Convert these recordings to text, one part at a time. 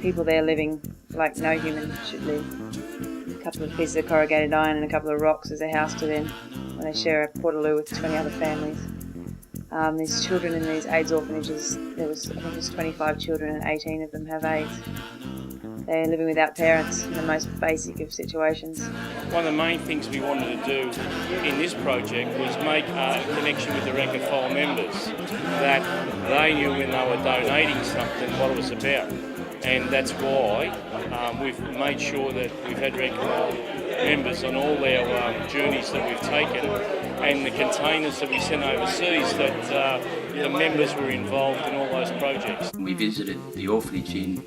people there living like no human should live. A couple of pieces of corrugated iron and a couple of rocks as a house to them when they share a portaloo with 20 other families. These children in these AIDS orphanages, I think it was 25 children and 18 of them have AIDS. They're living without parents in the most basic of situations. One of the main things we wanted to do in this project was make a connection with the rank and file members, that they knew when they were donating something what it was about. And that's why we've made sure that we've had rank and file members on all our journeys that we've taken, and the containers that we sent overseas, that the members were involved in all those projects. We visited the orphanage in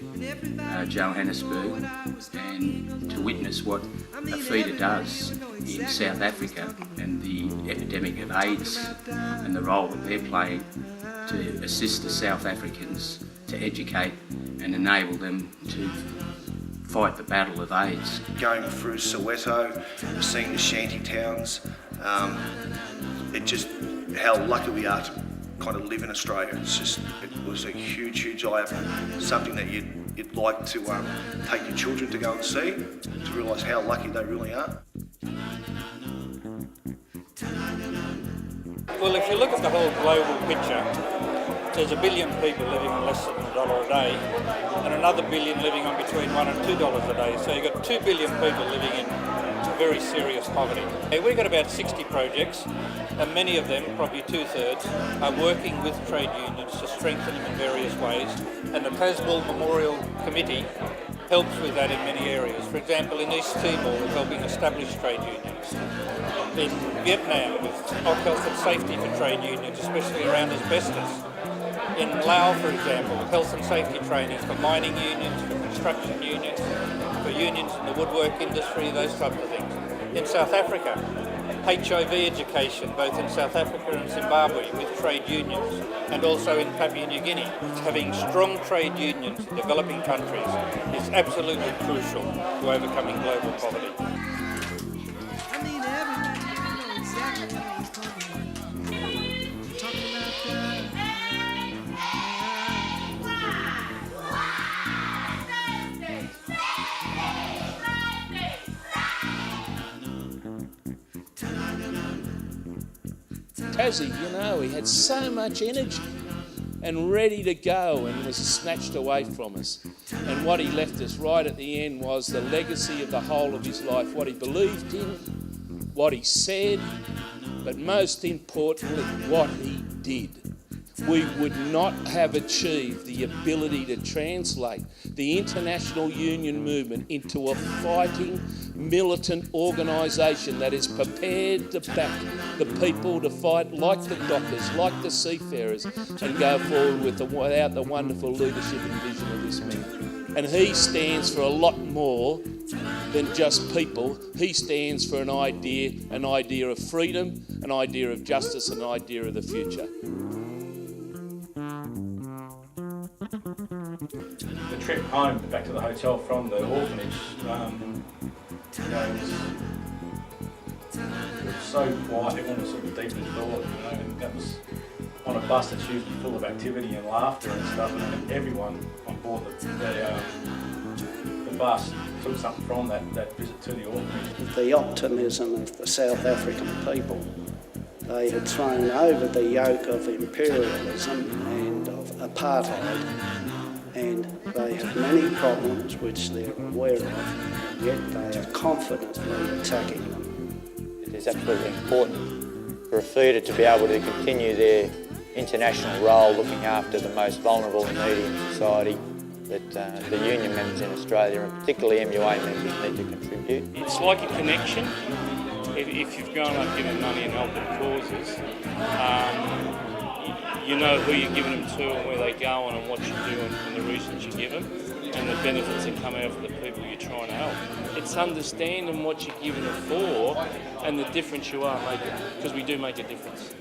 Johannesburg and to witness what APHEDA does in South Africa and the epidemic of AIDS and the role that they're playing to assist the South Africans to educate and enable them to fight the battle of AIDS. Going through Soweto, seeing the shanty towns, it just how lucky we are to kind of live in Australia. It was a huge eye-opener, something that you'd like to take your children to go and see, to realise how lucky they really are. Well, if you look at the whole global picture, there's 1 billion people living on less than $1 a day, and another billion living on between $1 and $2 a day. So you've got 2 billion people living in very serious poverty. We've got about 60 projects, and many of them, probably 2/3, are working with trade unions to strengthen them in various ways. And the Tas Bull Memorial Committee helps with that in many areas. For example, in East Timor, we're helping establish trade unions. In Vietnam, with health and safety for trade unions, especially around asbestos. In Laos, for example, with health and safety training for mining unions, for construction unions, for unions in the woodwork industry, those types of things. In South Africa, HIV education, both in South Africa and Zimbabwe, with trade unions, and also in Papua New Guinea. Having strong trade unions in developing countries is absolutely crucial to overcoming global poverty. Tassie, he had so much energy and ready to go, and was snatched away from us. And what he left us right at the end was the legacy of the whole of his life, what he believed in, what he said, but most importantly, what he did. We would not have achieved the ability to translate the international union movement into a fighting, militant organisation that is prepared to back the people to fight like the dockers, like the seafarers, and go forward without the wonderful leadership and vision of this man. And he stands for a lot more than just people. He stands for an idea of freedom, an idea of justice, an idea of the future. The trip home, back to the hotel from the orphanage, it was so quiet, everyone was sort of deep in thought, and that was on a bus that's usually full of activity and laughter and stuff, and everyone on board the bus took something from that visit to the orphanage. The optimism of the South African people. They had thrown over the yoke of imperialism and of apartheid, and they have many problems which they're aware of, yet they are confidently attacking them. It is absolutely important for APHEDA to be able to continue their international role looking after the most vulnerable and needy in society, that the union members in Australia, and particularly MUA members, need to contribute. It's like a connection. If you've gone up giving money and helping causes, you know who you're giving them to and where they're going and what you do and the reasons you give them and the benefits that come out for the people you're trying to help. It's understanding what you're giving it for and the difference you are making, because we do make a difference.